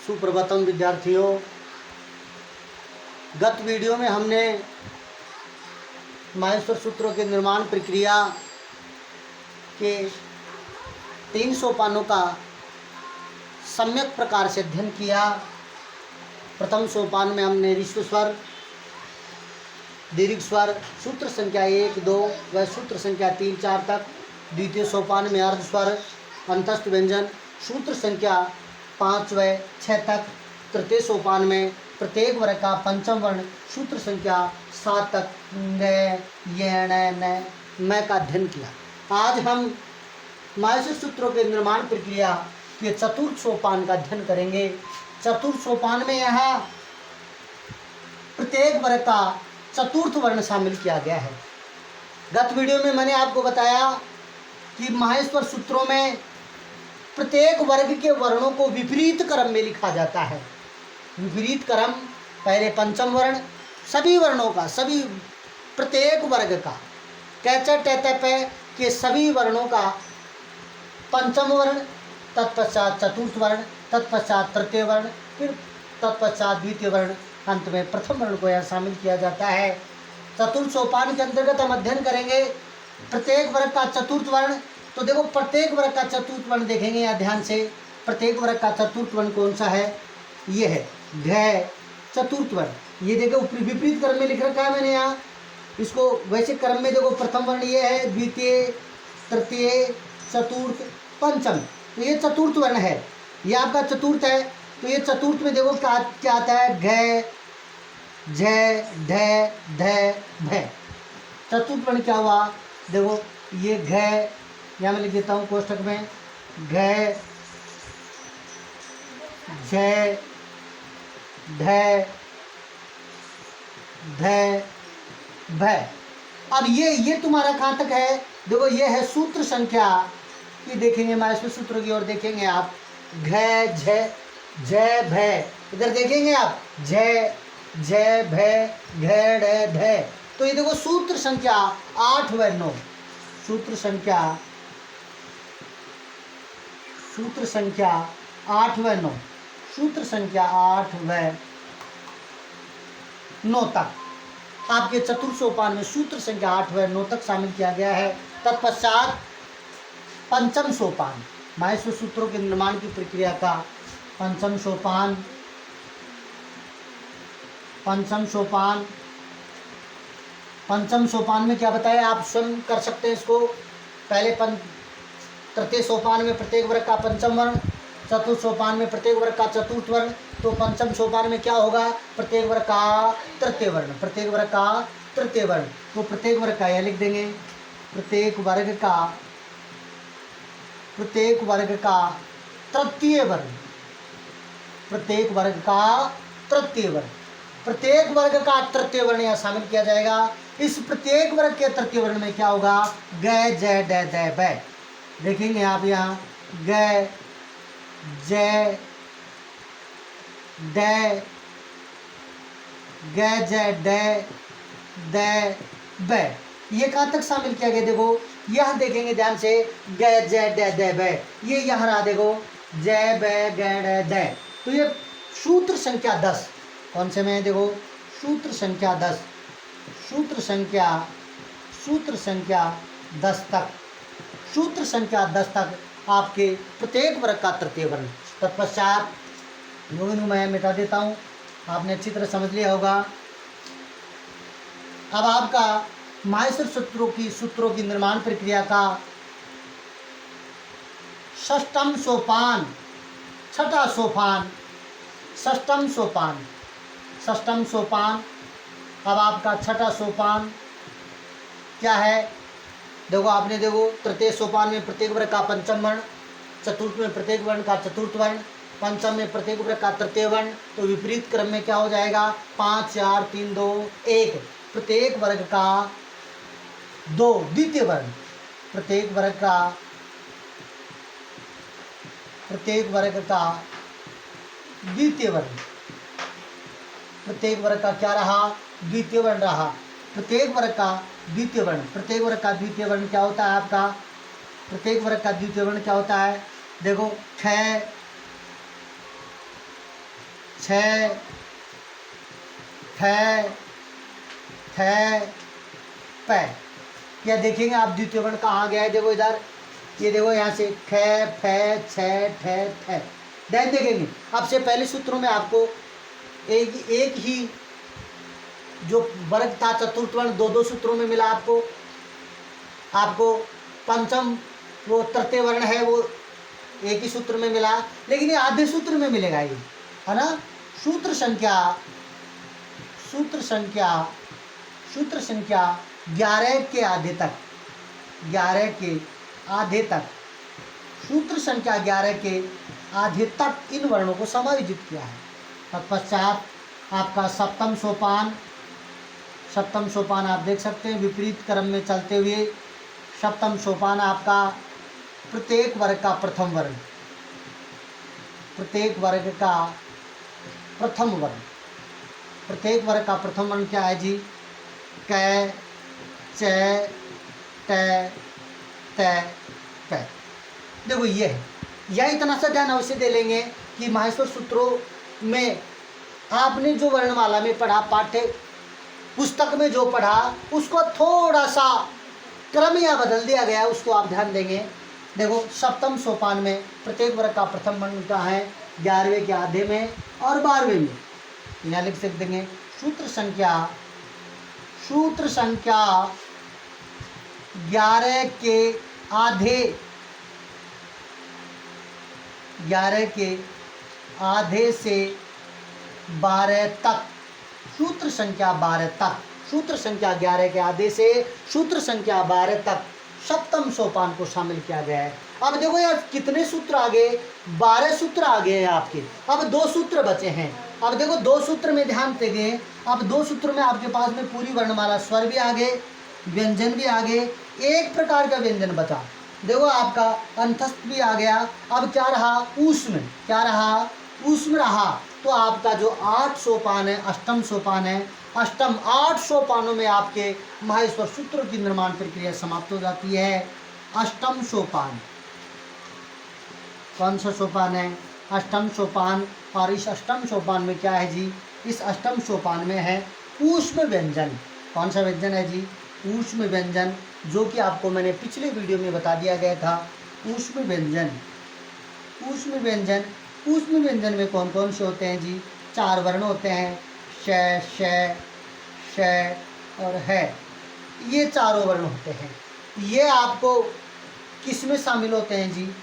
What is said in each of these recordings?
सुप्रभातम विद्यार्थियों। गत वीडियो में हमने माहेश्वर सूत्रों के निर्माण प्रक्रिया के 3 सोपानों का सम्यक प्रकार से अध्ययन किया। प्रथम सोपान में हमने ऋस्व स्वर, दीर्घ स्वर, सूत्र संख्या 1, 2 व सूत्र संख्या 3, 4 तक। द्वितीय सोपान में अर्ध स्वर, अंतस्थ व्यंजन, सूत्र संख्या 5 व 6 तक। तृतीय सोपान में प्रत्येक वर्ग का पंचम वर्ण, सूत्र संख्या 7 तक न, य, न, म का अध्ययन किया। आज हम माहेश्वर सूत्रों के निर्माण प्रक्रिया के चतुर्थ सोपान का अध्ययन करेंगे। चतुर्थ सोपान में यहाँ प्रत्येक वर्ग का चतुर्थ वर्ण शामिल किया गया है। गत वीडियो में मैंने आपको बताया कि माहेश्वर सूत्रों में प्रत्येक वर्ग के वर्णों को विपरीत क्रम में लिखा जाता है। विपरीत क्रम, पहले पंचम वर्ण, सभी वर्णों का, सभी प्रत्येक वर्ग का कैच टेत पे के सभी वर्णों का पंचम वर्ण, तत्पश्चात चतुर्थ वर्ण, तत्पश्चात तृतीय वर्ण, फिर तत्पश्चात द्वितीय वर्ण, अंत में प्रथम वर्ण को यहाँ शामिल किया जाता है। चतुर्थ सोपान के अंतर्गत हम अध्ययन करेंगे प्रत्येक वर्ग का चतुर्थ वर्ण। तो देखो, प्रत्येक वर्ग का चतुर्थ वर्ण देखेंगे यहाँ ध्यान से। प्रत्येक वर्ग का चतुर्थ वर्ण कौन सा है? ये है घ चतुर्थ वर्ण। ये देखो विपरीत क्रम में लिख रखा है मैंने यहाँ इसको। वैसे क्रम में देखो, प्रथम वर्ण ये है, द्वितीय, तृतीय, चतुर्थ, पंचम। तो ये चतुर्थ वर्ण है, ये आपका चतुर्थ है। तो ये चतुर्थ में देखो क्या आता है? घ, झ, ढ, ध, भ। चतुर्थ वर्ण क्या हुआ? देखो ये घ, यहाँ मैं लिख देता हूँ कोष्ठक में, घ, झ, ढ, ध, भ। अब ये तुम्हारा कहाँ तक है? देखो ये है सूत्र संख्या। ये देखेंगे माहेश्वर सूत्र की ओर देखेंगे आप, घ, झ, भ। इधर देखेंगे आप, झ, भ, घ, ढ, ध। तो ये देखो सूत्र संख्या 8 व 9, सूत्र संख्या 8 व 9, सूत्र संख्या 8 व 9 तक आपके चतुर्थ सोपान में सूत्र संख्या 8 व 9 तक शामिल किया गया है। तत्पश्चात पंचम सोपान, माहेश्वर सूत्रों के निर्माण की प्रक्रिया का पंचम सोपान। पंचम सोपान में क्या बताया, आप स्वयं कर सकते हैं इसको। पहले तृतीय सोपान में प्रत्येक वर्ग का पंचम वर्ण, चतुर्थ सोपान में प्रत्येक वर्ग का चतुर्थ वर्ण। तो पंचम सोपान में क्या होगा? प्रत्येक वर्ग का तृतीय वर्ण, प्रत्येक वर्ग का तृतीय वर्ण। तो प्रत्येक वर्ग का यह लिख देंगे, प्रत्येक वर्ग का तृतीय वर्ण, प्रत्येक वर्ग का तृतीय वर्ण, प्रत्येक वर्ग का तृतीय वर्ण यहाँ शामिल किया जाएगा। इस प्रत्येक वर्ग के तृतीय वर्ण में क्या होगा? ग, ज, ड, द, ब। देखेंगे आप यहाँ, ग, ज, ड, ग, ज, ड, द, ब। ये कहाँ तक शामिल किया गया? देखो यहाँ देखेंगे ध्यान से, ग, ज, ड, द, ब। ये यहाँ रहा, देखो ज, ब, ग, ड, द। तो ये सूत्र संख्या 10 कौन से में? देखो सूत्र संख्या 10, सूत्र संख्या 10 तक, सूत्र संख्या 10 तक आपके प्रत्येक वर्ग का तृतीय वर्ण। तत्पश्चात योगिनु मैं मिटा देता हूँ, आपने अच्छी तरह समझ लिया होगा। अब आपका माहेश्वर सूत्रों की निर्माण प्रक्रिया का षष्ठम सोपान, छठा सोपान, षष्ठम सोपान। अब आपका छठा सोपान क्या है? देखो आपने देखो, तृतीय सोपान में प्रत्येक वर्ग का पंचम वर्ण, चतुर्थ में प्रत्येक वर्ण का चतुर्थ वर्ण, पंचम में प्रत्येक वर्ग का तृतीय वर्ण। तो विपरीत क्रम में क्या हो जाएगा? 5, 4, 3, 2, 1। प्रत्येक वर्ग का 2 द्वितीय वर्ण, प्रत्येक वर्ग का द्वितीय वर्ण, प्रत्येक वर्ग का क्या रहा? द्वितीय वर्ण रहा। प्रत्येक वर्ग का द्वितीय वर्ण, प्रत्येक वर्ग का द्वितीय वर्ण क्या होता है आपका? प्रत्येक वर्ग का द्वितीय वर्ण क्या होता है? देखो ख, छ, ठ, थ, प। या देखेंगे आप द्वितीय वर्ण कहाँ गया है, देखो इधर, ये देखो यहाँ से ख, फ, छ, ठ, थ। ध्यान देखेंगे अब से पहले सूत्रों में आपको एक ही जो वर्ग था चतुर्थ वर्ण दो दो सूत्रों में मिला आपको पंचम वो तृतीय वर्ण है वो एक ही सूत्र में मिला, लेकिन ये आधे सूत्र में मिलेगा ये, है ना। सूत्र संख्या 11 के आधे तक, 11 के आधे तक, सूत्र संख्या 11 के आधे तक इन वर्णों को समायोजित किया है। तत्पश्चात आपका सप्तम सोपान आप देख सकते हैं विपरीत क्रम में चलते हुए। सप्तम सोपान आपका प्रत्येक वर्ग का प्रथम वर्ण, प्रत्येक वर्ग का प्रथम वर्ण क्या है जी, क, च, ट, त, प। देखो ये है, यह इतना सा ध्यान अवश्य दे लेंगे कि माहेश्वर सूत्रों में आपने जो वर्णमाला में पढ़ा, पाठ्य पुस्तक में जो पढ़ा, उसको थोड़ा सा क्रम या बदल दिया गया, उसको आप ध्यान देंगे। देखो सप्तम सोपान में प्रत्येक वर्ग का प्रथम वर्ण का है 11वें के आधे में और 12वें में, यहाँ लिख सकते हैं सूत्र संख्या 11 के आधे, 11 के आधे से 12 तक, सूत्र संख्या 12 तक, सूत्र संख्या 11 के आधे से सूत्र संख्या 12 तक सप्तम सोपान को शामिल किया गया है। अब देखो यार कितने सूत्र आ गए, 12 सूत्र आ गए हैं आपके, अब 2 सूत्र बचे हैं। अब देखो 2 सूत्र में ध्यान देंगे, अब 2 सूत्र में आपके पास में पूरी वर्णमाला, स्वर भी आ गए, व्यंजन भी आ गए, एक प्रकार का व्यंजन बचा। देखो आपका अंतस्थ भी आ गया। अब क्या रहा, ऊष्म, क्या रहा, ऊष्म रहा। तो आपका जो 8 सोपान है, अष्टम सोपान है, अष्टम 8 सोपानों में आपके माहेश्वर सूत्रों की निर्माण प्रक्रिया समाप्त हो जाती है। अष्टम सोपान कौन सा सोपान है, अष्टम सोपान। और इस अष्टम सोपान में क्या है जी, इस अष्टम सोपान में है ऊष्म व्यंजन। कौन सा व्यंजन है जी, ऊष्म व्यंजन, जो कि आपको मैंने पिछले वीडियो में बता दिया गया था। ऊष्म व्यंजन, ऊष्म व्यंजन, ऊष्म व्यंजन में कौन कौन से होते हैं जी, 4 वर्ण होते हैं, श, श, श और है, ये चारों वर्ण होते हैं। ये आपको किस में शामिल होते हैं जी,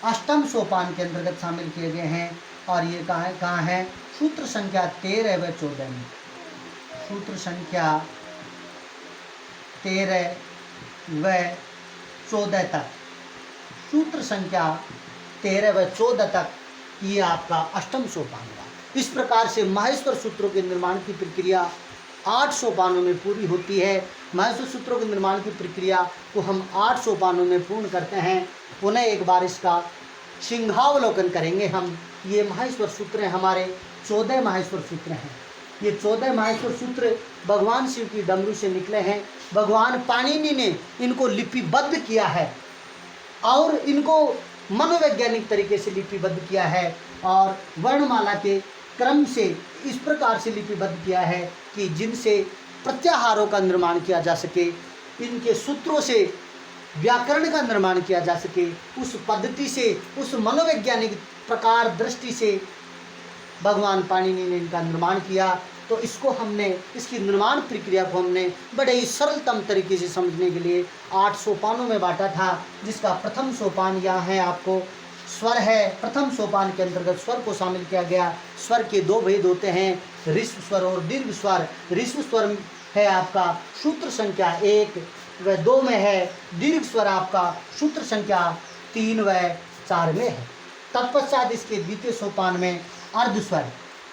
अष्टम सोपान के अंतर्गत शामिल किए गए हैं। और ये कहाँ है, सूत्र संख्या 13 व 14 में, सूत्र संख्या 13 व 14 तक, सूत्र संख्या 13 व 14 तक ये आपका अष्टम सोपान हुआ। इस प्रकार से माहेश्वर सूत्रों के निर्माण की प्रक्रिया 8 सोपानों में पूरी होती है। माहेश्वर सूत्रों के निर्माण की प्रक्रिया को हम 8 सोपानों में पूर्ण करते हैं। पुनः एक बार इसका सिंहावलोकन करेंगे हम। ये माहेश्वर सूत्र हैं हमारे, 14 माहेश्वर सूत्र हैं। ये 14 माहेश्वर सूत्र भगवान शिव की डमरू से निकले हैं। भगवान पाणिनि ने इनको लिपिबद्ध किया है और इनको मनोवैज्ञानिक तरीके से लिपिबद्ध किया है और वर्णमाला के क्रम से इस प्रकार से लिपिबद्ध किया है कि जिनसे प्रत्याहारों का निर्माण किया जा सके, इनके सूत्रों से व्याकरण का निर्माण किया जा सके, उस पद्धति से, उस मनोवैज्ञानिक प्रकार दृष्टि से भगवान पाणिनि ने इनका निर्माण किया। तो इसको हमने, इसकी निर्माण प्रक्रिया को हमने बड़े ही सरलतम तरीके से समझने के लिए 8 सोपानों में बांटा था, जिसका प्रथम सोपान यहाँ है आपको स्वर है। प्रथम सोपान के अंतर्गत स्वर को शामिल किया गया। स्वर के 2 भेद होते हैं, ऋस्व स्वर और दीर्घ स्वर। ऋस्व स्वर है आपका सूत्र संख्या 1 व 2 में है, दीर्घ स्वर आपका सूत्र संख्या 3 व 4 में है। तत्पश्चात इसके द्वितीय सोपान में अर्धस्वर,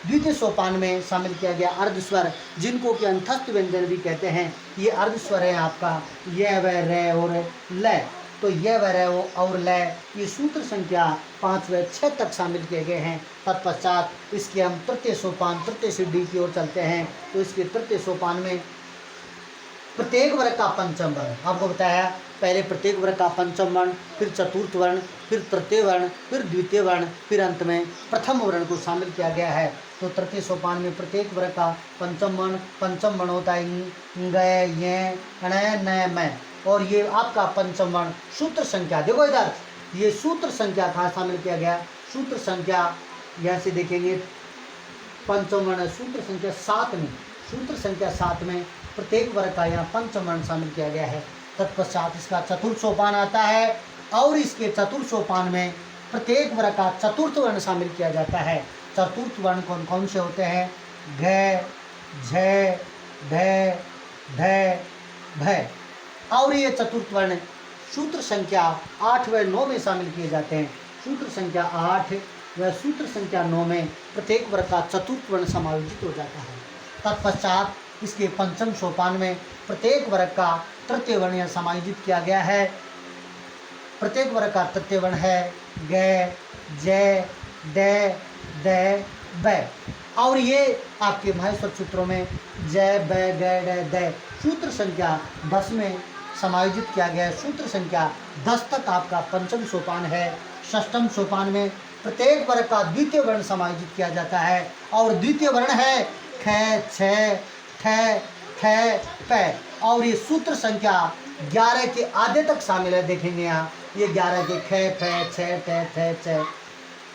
द्वितीय सोपान में शामिल किया गया अर्धस्वर, जिनको कि अंतस्थ व्यंजन भी कहते हैं। ये अर्धस्वर है आपका य व र और ल। तो य व र और ल ये सूत्र संख्या 5 व 6 तक शामिल किए गए हैं। तत्पश्चात इसके हम तृतीय सोपान, तृतीय से डी की ओर चलते हैं। तो इसके तृतीय सोपान में प्रत्येक वर्ग का पंचम वर्ण, आपको बताया पहले प्रत्येक वर्ग का पंचम वर्ण, फिर चतुर्थ वर्ण, फिर तृतीय वर्ण, फिर द्वितीय वर्ण, फिर अंत में प्रथम वर्ण को शामिल किया गया है। तो तृतीय सोपान में प्रत्येक वर्ग का पंचम वर्ण होता है ग, ये, ण, न, म, और ये आपका पंचम वर्ण सूत्र संख्या, देखो इधर ये सूत्र संख्या कहाँ शामिल किया गया, सूत्र संख्या यहाँ से देखेंगे पंचम वर्ण सूत्र संख्या 7 में, सूत्र संख्या 7 में प्रत्येक वर्ग का यहाँ पंचम वर्ण शामिल किया गया है। तत्पश्चात इसका चतुर्थ सोपान आता है और इसके चतुर्थ सोपान में प्रत्येक वर्ग का चतुर्थ वर्ण शामिल किया जाता है। चतुर्थ वर्ण कौन कौन से होते हैं, घ, झ, ढ, ढ, भ, और ये चतुर्थ वर्ण सूत्र संख्या 8 व 9 में शामिल किए जाते हैं। सूत्र संख्या 8 व सूत्र संख्या 9 में प्रत्येक वर्ग का चतुर्थ वर्ण समायोजित हो जाता है। तत्पश्चात इसके पंचम सोपान में प्रत्येक वर्ग का तृतीय वर्ण यहाँ समायोजित किया गया है। प्रत्येक वर्ग का तृतीय वर्ण है ग, ज, ड, द, ब, और ये आपके माहेश्वर सूत्रों में ज, ब, ग, ड, द सूत्र संख्या 10 में समायोजित किया गया है। सूत्र संख्या 10 तक आपका पंचम सोपान है। षष्ठम सोपान में प्रत्येक वर्ग का द्वितीय वर्ण समायोजित किया जाता है और द्वितीय वर्ण है ख, छ, ठ, ख, प, और ये सूत्र संख्या 11 के आधे तक शामिल है। देखेंगे यहाँ ये 11 के ख, फ, छ, ठ, थ, छ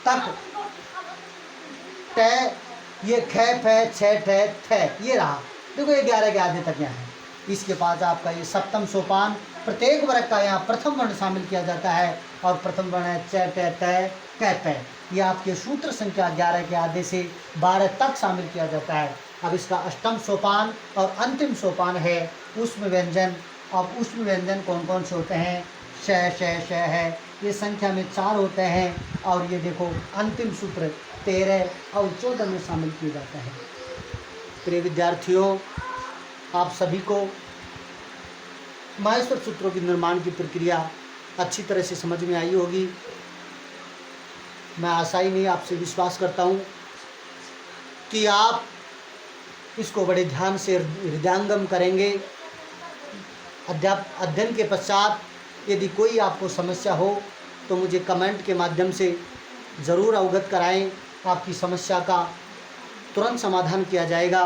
तक, ट, ये ख, फ, छ, ठ, थ ये रहा, देखो ये 11 के आधे तक यहाँ है। इसके बाद आपका ये सप्तम सोपान प्रत्येक वर्ग का यहाँ प्रथम वर्ण शामिल किया जाता है और प्रथम वर्ण है च, ट, ट, क, प, ये आपके सूत्र संख्या 11 के आधे से 12 तक शामिल किया जाता है। अब इसका अष्टम सोपान और अंतिम सोपान है ऊष्म व्यंजन। अब ऊष्म व्यंजन कौन कौन से होते हैं, श, श, श है, ये संख्या में 4 होते हैं और ये देखो अंतिम सूत्र 13 और 14 में शामिल किया जाता है। प्रिय विद्यार्थियों, आप सभी को माहेश्वर सूत्रों के निर्माण की प्रक्रिया अच्छी तरह से समझ में आई होगी। मैं आशा ही नहीं आपसे विश्वास करता हूँ कि आप इसको बड़े ध्यान से हृदयंगम करेंगे। अध्ययन के पश्चात यदि कोई आपको समस्या हो तो मुझे कमेंट के माध्यम से ज़रूर अवगत कराएं। आपकी समस्या का तुरंत समाधान किया जाएगा।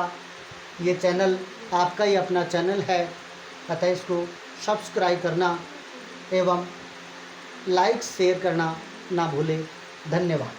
ये चैनल आपका ही अपना चैनल है, अतः इसको सब्सक्राइब करना एवं लाइक शेयर करना ना भूलें। धन्यवाद।